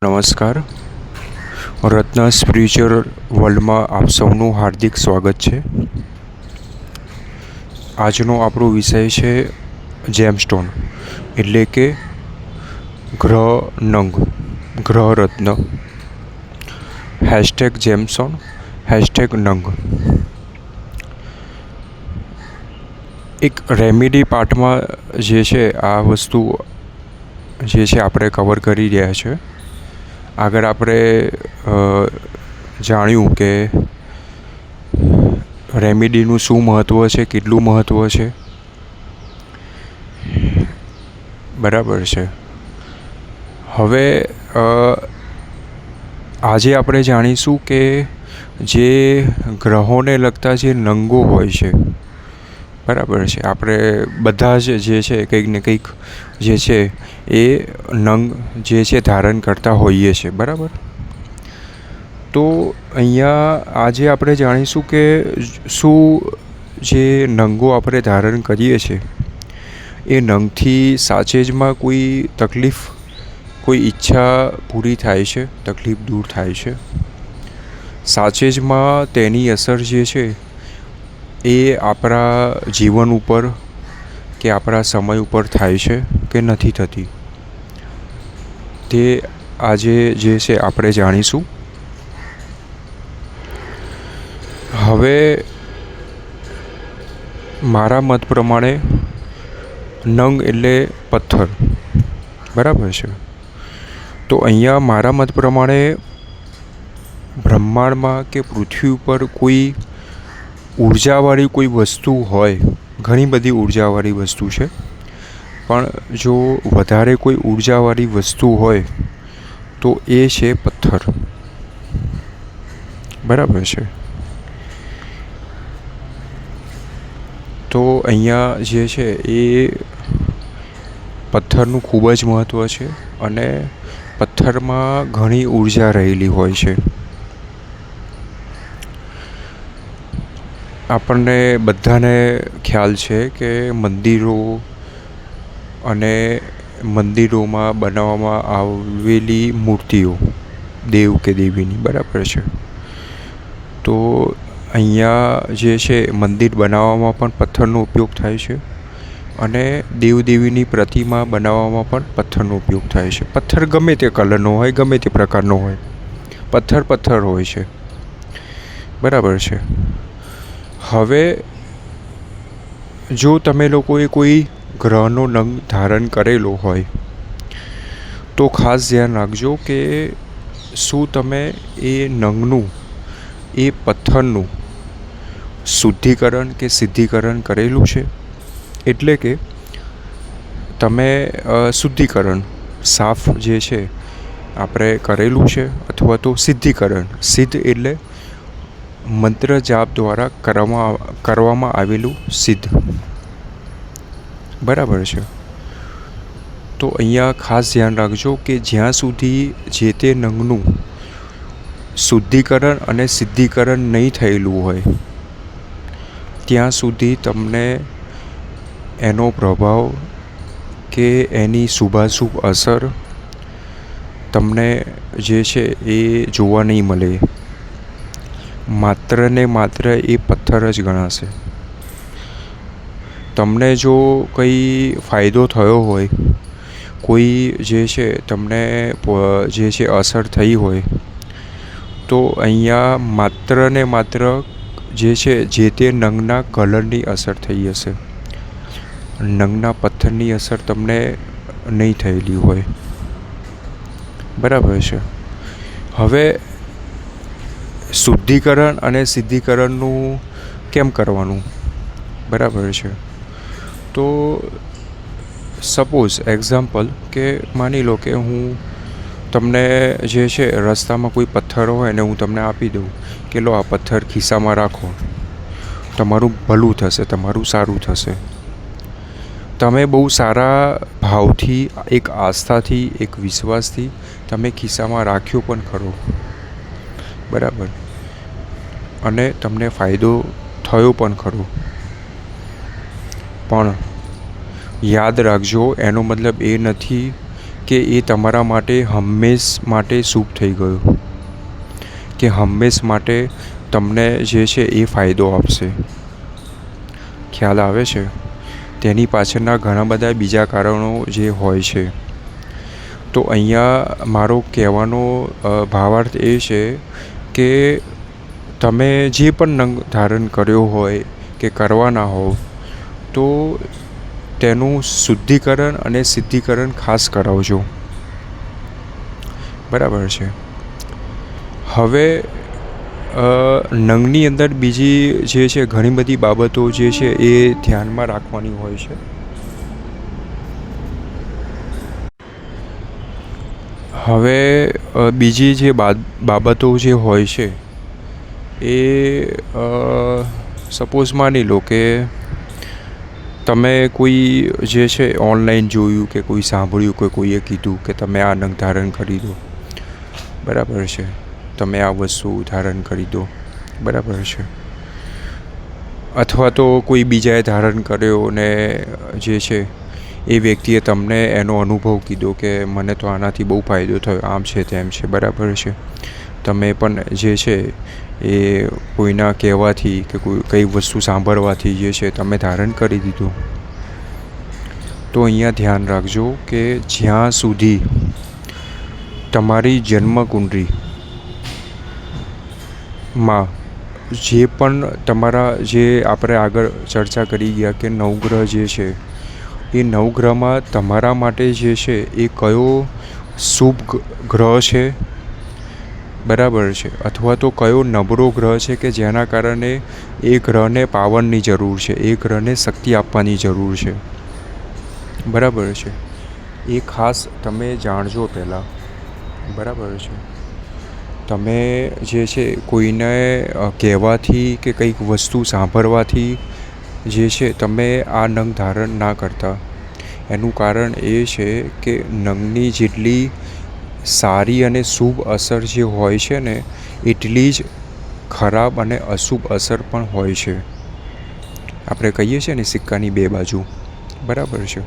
નમસ્કાર. રત્ન સ્પિરિચ્યુઅલ વર્લ્ડમાં આપ સૌનું હાર્દિક સ્વાગત છે. આજનો આપણો વિષય છે જેમસ્ટોન, એટલે કે ગ્રહ નંગ, ગ્રહ રત્ન. #જેમસ્ટોન, #નંગ. એક રેમેડી પાર્ટમાં જે છે આ વસ્તુ જે છે આપણે કવર કરી રહ્યા છે. આગળ આપણે જાણ્યું કે રેમેડીનું શું મહત્ત્વ છે, કેટલું મહત્ત્વ છે, બરાબર છે. હવે આજે આપણે જાણીશું કે જે ગ્રહોને લગતા જે નંગો હોય છે, બરાબર છે, આપણે બધા જ જે છે કંઈક ને કંઈક જે છે એ નંગ જે છે ધારણ કરતા હોઈએ છીએ, બરાબર. તો અહીંયા આજે આપણે જાણીશું કે શું જે નંગો આપણે ધારણ કરીએ છીએ એ નંગથી સાચેજમાં કોઈ તકલીફ, કોઈ ઈચ્છા પૂરી થાય છે, તકલીફ દૂર થાય છે, સાચેજમાં તેની અસર જે છે એ આપણા જીવન ઉપર કે આપણા સમય ઉપર થાય છે કે નથી થતી, તે આજે જે છે આપણે જાણીશું. હવે મારા મત પ્રમાણે નંગ એટલે પથ્થર, બરાબર છે. તો અહીંયા મારા મત પ્રમાણે બ્રહ્માંડમાં કે પૃથ્વી ઉપર કોઈ ઉર્જાવાળી કોઈ વસ્તુ હોય, ઘણી બધી ઉર્જાવાળી વસ્તુ છે, પણ જો વધારે કોઈ ઉર્જાવાળી વસ્તુ હોય તો એ છે પથ્થર, બરાબર છે. તો અહીંયા જે છે એ પથ્થરનું ખૂબ જ મહત્ત્વ છે અને પથ્થરમાં ઘણી ઉર્જા રહેલી હોય છે. આપણને બધાને ખ્યાલ છે કે મંદિરોમાં બનાવવામાં આવેલી મૂર્તિઓ દેવ કે દેવીની, બરાબર છે. તો અહીંયા જે છે મંદિર બનાવવામાં પણ પથ્થરનો ઉપયોગ થાય છે અને દેવદેવીની પ્રતિમા બનાવવામાં પણ પથ્થરનો ઉપયોગ થાય છે. પથ્થર ગમે તે કલરનો હોય, ગમે તે પ્રકારનો હોય, પથ્થર હોય છે, બરાબર છે. હવે જો તમે લોકોએ કોઈ ગ્રહનો નંગ ધારણ કરેલો હોય તો ખાસ ધ્યાન રાખજો કે શું તમે એ નંગનું, એ પથ્થરનું શુદ્ધિકરણ કે સિદ્ધિકરણ કરેલું છે. એટલે કે તમે શુદ્ધિકરણ, સાફ જે છે આપણે કરેલું છે, અથવા તો સિદ્ધિકરણ, સિદ્ધ એટલે મંત્ર જાપ દ્વારા કરવામાં આવેલું સિદ્ધ, બરાબર છે. તો અહીંયા ખાસ ધ્યાન રાખજો કે જ્યાં સુધી જે તે નંગનું શુદ્ધિકરણ અને સિદ્ધિકરણ નહીં થયેલું હોય ત્યાં સુધી તમને એનો પ્રભાવ કે એની શુભાશુભ અસર તમને જે છે એ જોવા નહીં મળે. માત્ર ને માત્ર એ પથ્થર જ ગણાશે. તમને જો કંઈ ફાયદો થયો હોય, કોઈ જે છે તમને જે છે અસર થઈ હોય તો અહીંયા માત્ર ને માત્ર જે છે જે તે નંગના કલરની અસર થઈ હશે, નંગના પથ્થરની અસર તમને નહીં થયેલી હોય, બરાબર છે. હવે શુદ્ધિકરણ અને સિદ્ધિકરણનું કેમ કરવાનું, બરાબર છે. તો સપોઝ એક્ઝામ્પલ કે માની લો કે હું તમને જે છે રસ્તામાં કોઈ પથ્થર હોય ને હું તમને આપી દઉં કે લો આ પથ્થર ખિસ્સામાં રાખો, તમારું ભલું થશે, તમારું સારું થશે. તમે બહુ સારા ભાવથી, એક આસ્થાથી, એક વિશ્વાસથી તમે ખિસ્સામાં રાખ્યો પણ ખરો, બરાબર, અને તમને ફાયદો થયો પણ ખરો. પણ યાદ રાખજો, એનો મતલબ એ નથી કે એ તમારા માટે હંમેશ માટે શુભ થઈ ગયું, કે હંમેશ માટે તમને જે છે એ ફાયદો આપશે. ખ્યાલ આવે છે? તેની પાછળના ઘણા બધા બીજા કારણો જે હોય છે. તો અહીંયા મારો કહેવાનો ભાવાર્થ એ છે કે તમે જે પણ નંગ ધારણ કર્યો હોય કે કરવાના હો, તો તેનું શુદ્ધિકરણ અને સિદ્ધિકરણ ખાસ કરાવજો. બરાબર છે. હવે નંગની અંદર બીજી જે છે ઘણી બધી બાબતો જે છે એ ધ્યાનમાં રાખવાની હોય છે. હવે બીજી જે બાબતો જે હોય છે એ સપોઝ માની લો કે તમે કોઈ જે છે ઓનલાઈન જોયું કે કોઈ સાંભળ્યું કે કોઈએ કીધું કે તમે આ નંગ ધારણ કરી દો. બરાબર છે. તમે આ વસ્તુ ધારણ કરી દો. બરાબર છે. અથવા તો કોઈ બીજાએ ધારણ કર્યો ને જે છે એ વ્યક્તિએ તમને એનો અનુભવ કીધો કે મને તો આનાથી બહુ ફાયદો થયો, આમ છે તેમ છે. બરાબર છે. તમે પણ જે છે એ કોઈના કહેવાથી કે કઈ વસ્તુ સાંભળવાથી જે છે તમે ધારણ કરી દીધું. તો અહીંયા ધ્યાન રાખજો કે જ્યાં સુધી તમારી જન્મકુંડળીમાં જે પણ તમારા જે આપણે આગળ ચર્ચા કરી ગયા કે નવગ્રહ જે છે એ નવગ્રહમાં તમારા માટે જે છે એ કયો શુભ ગ્રહ છે, બરાબર છે, અથવા તો કયો નબળો ગ્રહ છે કે જેના કારણે એ ગ્રહને પાવરની જરૂર છે, એ ગ્રહને શક્તિ આપવાની જરૂર છે. બરાબર છે. એ ખાસ તમે જાણજો પહેલાં. બરાબર છે. તમે જે છે કોઈને કહેવાથી કે કંઈક વસ્તુ સાંભળવાથી જે છે તમે આ નંગ ધારણ ના કરતા. એનું કારણ એ છે કે નંગની જેટલી સારી અને શુભ અસર જે હોય છે ને એટલી જ ખરાબ અને અશુભ અસર પણ હોય છે. આપણે કહીએ છીએ ને સિક્કાની બે બાજુ. બરાબર છે.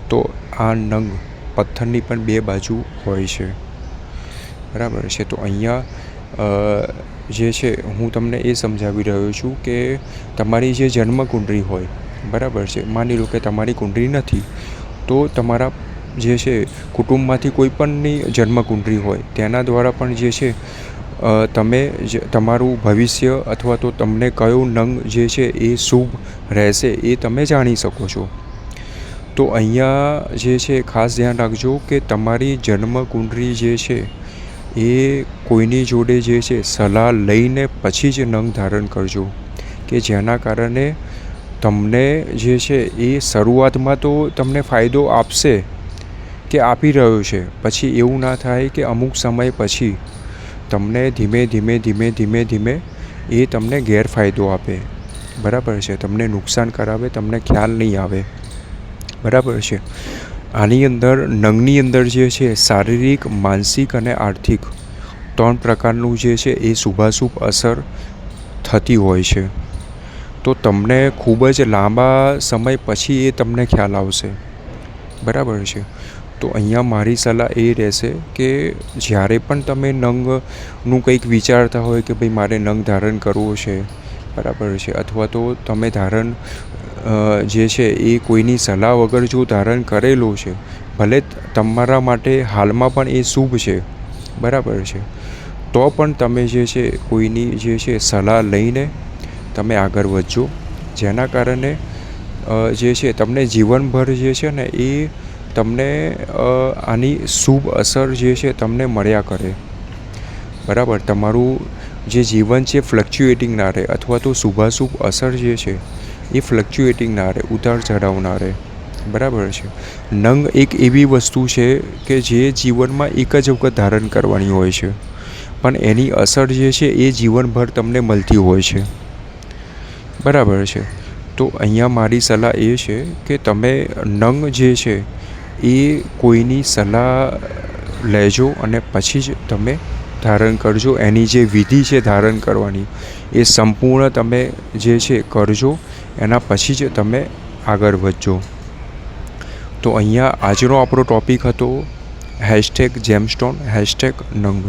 તો આ નંગ પથ્થરની પણ બે બાજુ હોય છે. બરાબર છે. તો અહીંયા જે છે હું તમને એ સમજાવી રહ્યો છું કે તમારી જે જન્મકુંડળી હોય, બરાબર છે, માની લો કે તમારી કુંડળી નથી, તો તમારા જે છે કુટુંબમાંથી કોઈ પણની જન્મકુંડળી હોય તેના દ્વારા પણ જે છે તમે તમારું ભવિષ્ય અથવા તો તમને કયો નંગ જે છે એ શુભ રહેશે એ તમે જાણી શકો છો. તો અહીંયા જે છે ખાસ ધ્યાન રાખજો કે તમારી જન્મકુંડળી જે છે એ કોઈની જોડે જે છે સલાહ લઈને પછી જ નંગ ધારણ કરજો, કે જેના કારણે તમને જે છે એ શરૂઆતમાં તો તમને ફાયદો આપશે કે આપી રહ્યો છે, પછી એવું ના થાય કે અમુક સમય પછી તમને ધીમે ધીમે એ તમને ગેરફાયદો આપે. બરાબર છે. તમને નુકસાન કરાવે, તમને ખ્યાલ નહીં આવે. બરાબર છે. આની અંદર નંગની અંદર જે છે શારીરિક, માનસિક અને આર્થિક 3 પ્રકારનું જે છે એ શુભાશુભ અસર થતી હોય છે. તો તમને ખૂબ જ લાંબા સમય પછી એ તમને ખ્યાલ આવશે. બરાબર છે. તો અહીંયા મારી સલાહ એ રહેશે કે જ્યારે પણ તમે નંગનું કંઈક વિચારતા હોય કે ભાઈ મારે નંગ ધારણ કરવો છે, બરાબર છે, અથવા તો તમે ધારણ જે છે એ કોઈની સલાહ વગર જો ધારણ કરેલું છે, ભલે તમારા માટે હાલમાં પણ એ શુભ છે, બરાબર છે, તો પણ તમે જે છે કોઈની જે છે સલાહ લઈને તમે આગળ વધજો, જેના કારણે જે છે તમને જીવનભર જે છે ને એ તમને આની શુભ અસર જે છે તમને મળ્યા કરે. બરાબર. તમારું જે જીવન છે ફ્લક્ચ્યુએટિંગ ના રહે, અથવા તો શુભાશુભ અસર જે છે એ ફ્લક્ચ્યુએટિંગ ના રહે, ઉતાર ચઢાવ ના રહે. બરાબર છે. નંગ એક એવી વસ્તુ છે કે જે જીવનમાં એક જ વખત ધારણ કરવાની હોય છે, પણ એની અસર જે છે એ જીવનભર તમને મળતી હોય છે. બરાબર છે. તો અહીંયા મારી સલાહ એ છે કે તમે નંગ જે છે એ કોઈની સલાહ લેજો અને પછી જ તમે ધારણ કરજો. એની જે વિધિ છે ધારણ કરવાની એ સંપૂર્ણ તમે જે છે કરજો, એના પછી જ તમે આગળ વધજો. તો અહીંયા આજનો આપણો ટૉપિક હતો હેશટેગ જેમસ્ટોન હેશટેગ નંગ.